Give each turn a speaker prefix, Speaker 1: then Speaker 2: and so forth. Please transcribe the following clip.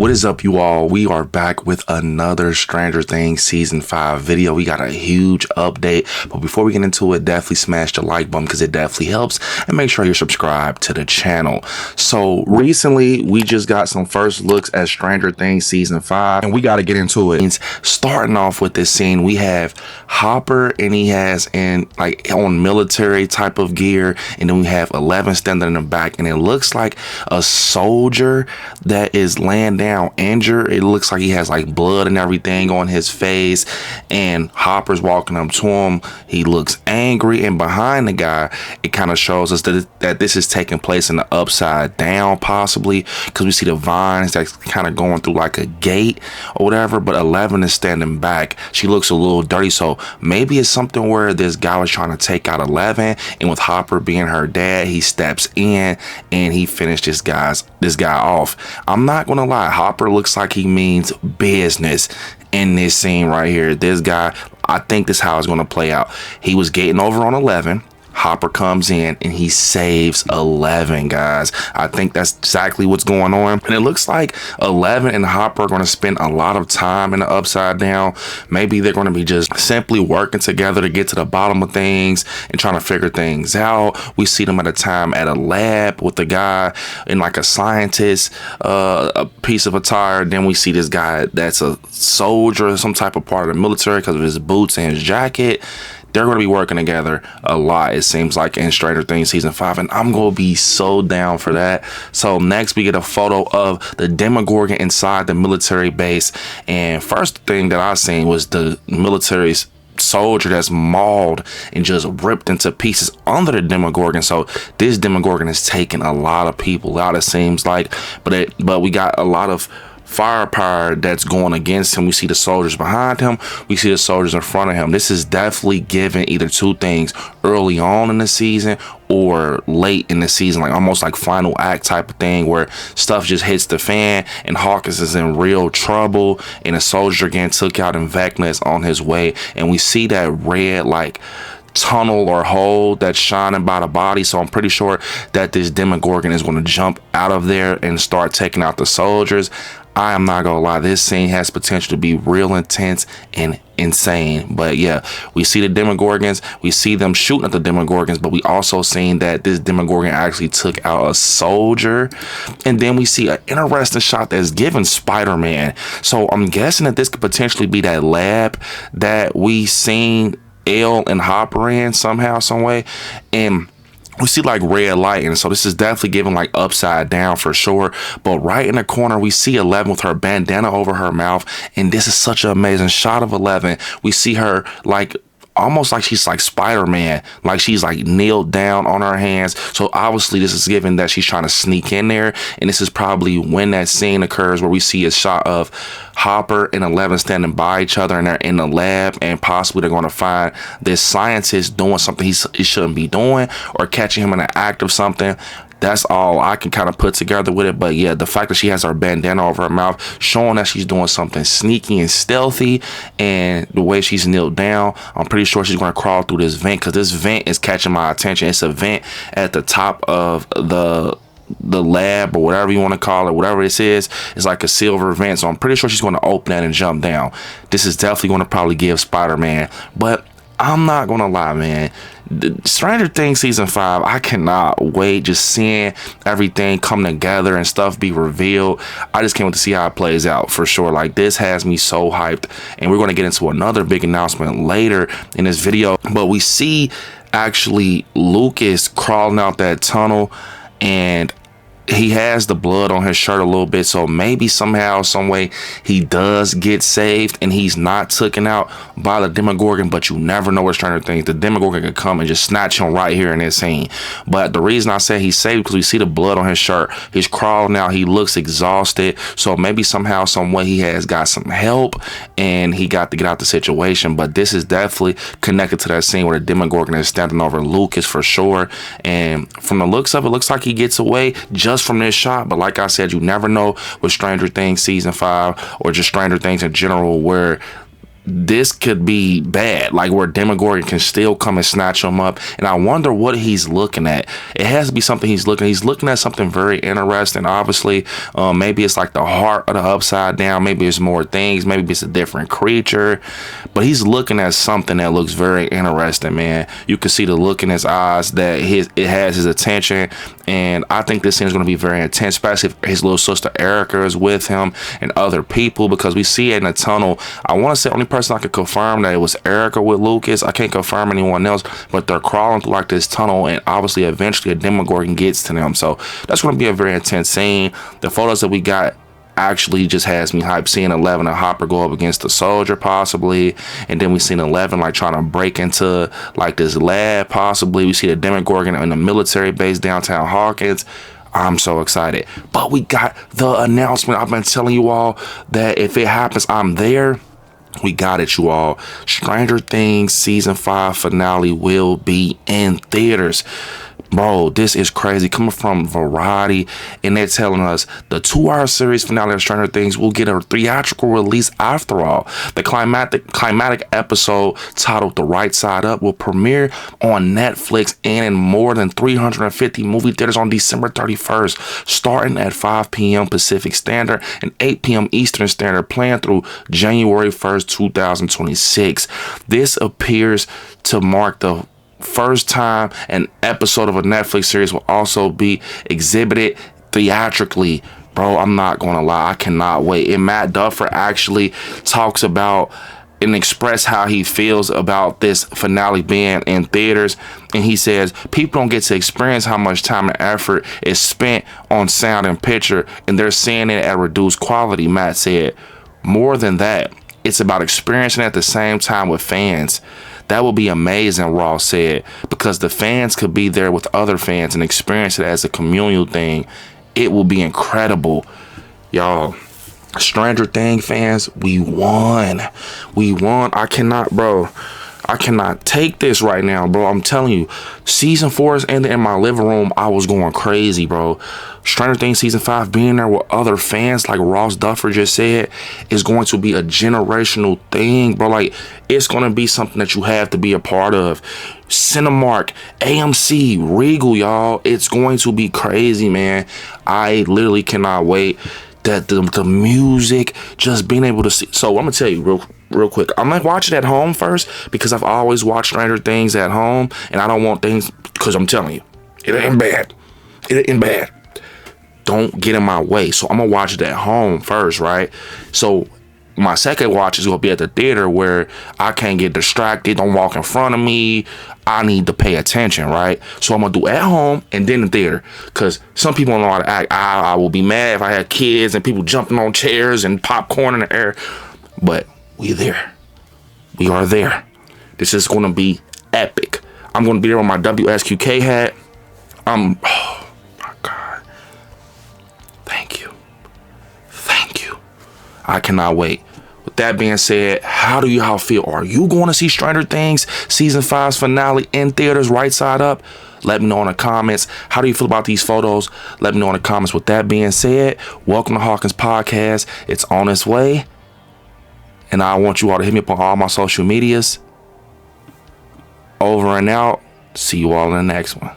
Speaker 1: What is up, you all? We are back with another Stranger Things season 5 video. We got a huge update, but before we get into it, definitely smash the like button because it definitely helps, and make sure you're subscribed to the channel. So recently we just got some first looks at Stranger Things season 5, and we got to get into it. Starting off with this scene, we have Hopper, and he has on military type of gear, and then we have 11 standing in the back, and it looks like a soldier that is laying down injured. It looks like he has like blood and everything on his face, and Hopper's walking up to him. He looks angry, and behind the guy it kind of shows us that this is taking place in the upside down, possibly because we see the vines that's kind of going through like a gate or whatever, but 11 is standing back. She looks a little dirty, so maybe it's something where this guy was trying to take out 11, and with Hopper being her dad, he steps in and he finished this guy off. I'm not gonna lie, Hopper looks like he means business in this scene right here. This guy, I think this is how it's going to play out. He was getting over on 11. Hopper comes in and he saves 11, guys. I think that's exactly what's going on. And it looks like 11 and Hopper are going to spend a lot of time in the upside down. Maybe they're going to be just simply working together to get to the bottom of things and trying to figure things out. We see them at a time at a lab with the guy in like a scientist a piece of attire. Then we see this guy that's a soldier, some type of part of the military because of his boots and his jacket. They're going to be working together a lot, it seems like, in Stranger Things season 5, and I'm going to be so down for that. So next we get a photo of the Demogorgon inside the military base, and first thing that I seen was the military soldier that's mauled and just ripped into pieces under the Demogorgon. So this Demogorgon is taking a lot of people out, it seems like, but we got a lot of firepower that's going against him. We see the soldiers behind him, we see the soldiers in front of him. This is definitely given either two things: early on in the season or late in the season, like almost like final act type of thing where stuff just hits the fan and Hawkins is in real trouble, and a soldier again took out, and Vecna is on his way, and we see that red like tunnel or hole that's shining by the body. So I'm pretty sure that this Demogorgon is going to jump out of there and start taking out the soldiers. I am not gonna lie, this scene has potential to be real intense and insane. But yeah, we see the Demogorgons, we see them shooting at the Demogorgons, but we also seen that this Demogorgon actually took out a soldier. And then we see an interesting shot that's given Spider-Man. So I'm guessing that this could potentially be that lab that we seen Elle and Hopper in somehow, some way, and we see like red light, and so this is definitely giving like upside down for sure. But right in the corner we see 11 with her bandana over her mouth, and this is such an amazing shot of 11. We see her like almost like she's like Spider-Man, like she's like kneeled down on her hands. So obviously this is given that she's trying to sneak in there, and this is probably when that scene occurs where we see a shot of Hopper and 11 standing by each other, and they're in the lab, and possibly they're going to find this scientist doing something he shouldn't be doing, or catching him in an act of something. That's all I can kind of put together with it. But yeah, the fact that she has her bandana over her mouth, showing that she's doing something sneaky and stealthy, and the way she's kneeled down, I'm pretty sure she's going to crawl through this vent, because this vent is catching my attention. It's a vent at the top of the lab, or whatever you want to call it, whatever this is. It's like a silver vent, so I'm pretty sure she's going to open that and jump down. This is definitely going to probably give Spider-Man. But I'm not gonna lie, man, Stranger Things season 5, I cannot wait. Just seeing everything come together and stuff be revealed, I just can't wait to see how it plays out for sure. Like, this has me so hyped, and we're going to get into another big announcement later in this video. But we see actually Lucas crawling out that tunnel, and he has the blood on his shirt a little bit, so maybe somehow, some way, he does get saved and he's not taken out by the Demogorgon. But you never know with Stranger Things. The Demogorgon could come and just snatch him right here in this scene. But the reason I say he's saved because we see the blood on his shirt. He's crawling out. He looks exhausted. So maybe somehow, some way, he has got some help and he got to get out the situation. But this is definitely connected to that scene where the Demogorgon is standing over Lucas for sure. And from the looks of it, looks like he gets away just from this shot. But like I said, you never know with Stranger Things season 5 or just Stranger Things in general, where this could be bad, like where Demogorgon can still come and snatch him up. And I wonder what he's looking at. It has to be something he's looking at something very interesting. Obviously, maybe it's like the heart of the upside down. Maybe it's more things. Maybe it's a different creature. But he's looking at something that looks very interesting, man. You can see the look in his eyes that it has his attention. And I think this scene is going to be very intense, especially if his little sister Erica is with him and other people, because we see it in the tunnel. I want to say only person I could confirm that it was Erica with Lucas. I can't confirm anyone else, but they're crawling through like this tunnel, and obviously eventually a Demogorgon gets to them. So that's going to be a very intense scene. The photos that we got actually just has me hyped, seeing 11 and Hopper go up against the soldier possibly, and then we seen 11 like trying to break into like this lab possibly. We see the Demogorgon in the military base downtown Hawkins. I'm so excited. But we got the announcement. I've been telling you all that if it happens, I'm there. We got it, you all. Stranger Things season 5 finale will be in theaters. Bro, this is crazy. Coming from Variety, and they're telling us the 2-hour series finale of Stranger Things will get a theatrical release after all. The climatic episode titled The Right Side Up will premiere on Netflix and in more than 350 movie theaters on December 31st, starting at 5 p.m. Pacific Standard and 8 p.m. Eastern Standard, playing through January 1st, 2026. This appears to mark the first time an episode of a Netflix series will also be exhibited theatrically. Bro, I'm not gonna lie, I cannot wait. And Matt Duffer actually talks about and express how he feels about this finale being in theaters, and he says people don't get to experience how much time and effort is spent on sound and picture, and they're seeing it at reduced quality. Matt said more than that, it's about experiencing it at the same time with fans. That would be amazing, Ross said, because the fans could be there with other fans and experience it as a communal thing. It will be incredible. Y'all, Stranger Things fans, we won. We won. I cannot take this right now, bro. I'm telling you, season 4 is ending in my living room. I was going crazy, bro. Stranger Things season 5 being there with other fans, like Ross Duffer just said, is going to be a generational thing, bro. Like, it's going to be something that you have to be a part of. Cinemark, AMC, Regal, y'all. It's going to be crazy, man. I literally cannot wait. That the music, just being able to see. So I'm gonna tell you real quick, I'm gonna watch it at home first, because I've always watched Stranger Things at home, and I don't want things, because I'm telling you, it ain't bad. It ain't bad. Don't get in my way. So I'm gonna watch it at home first, right? So my second watch is gonna be at the theater, where I can't get distracted. Don't walk in front of me. I need to pay attention, right? So I'm gonna do at home and then the theater, because some people don't know how to act. I will be mad if I had kids and people jumping on chairs and popcorn in the air. But we there. We are there. This is gonna be epic. I'm gonna be there with my WSQK hat. Oh my God. Thank you. Thank you. I cannot wait. With that being said, how do y'all feel? Are you going to see Stranger Things season 5's finale in theaters, right side up? Let me know in the comments. How do you feel about these photos? Let me know in the comments. With that being said, welcome to Hawkins Podcast. It's on its way. And I want you all to hit me up on all my social medias. Over and out. See you all in the next one.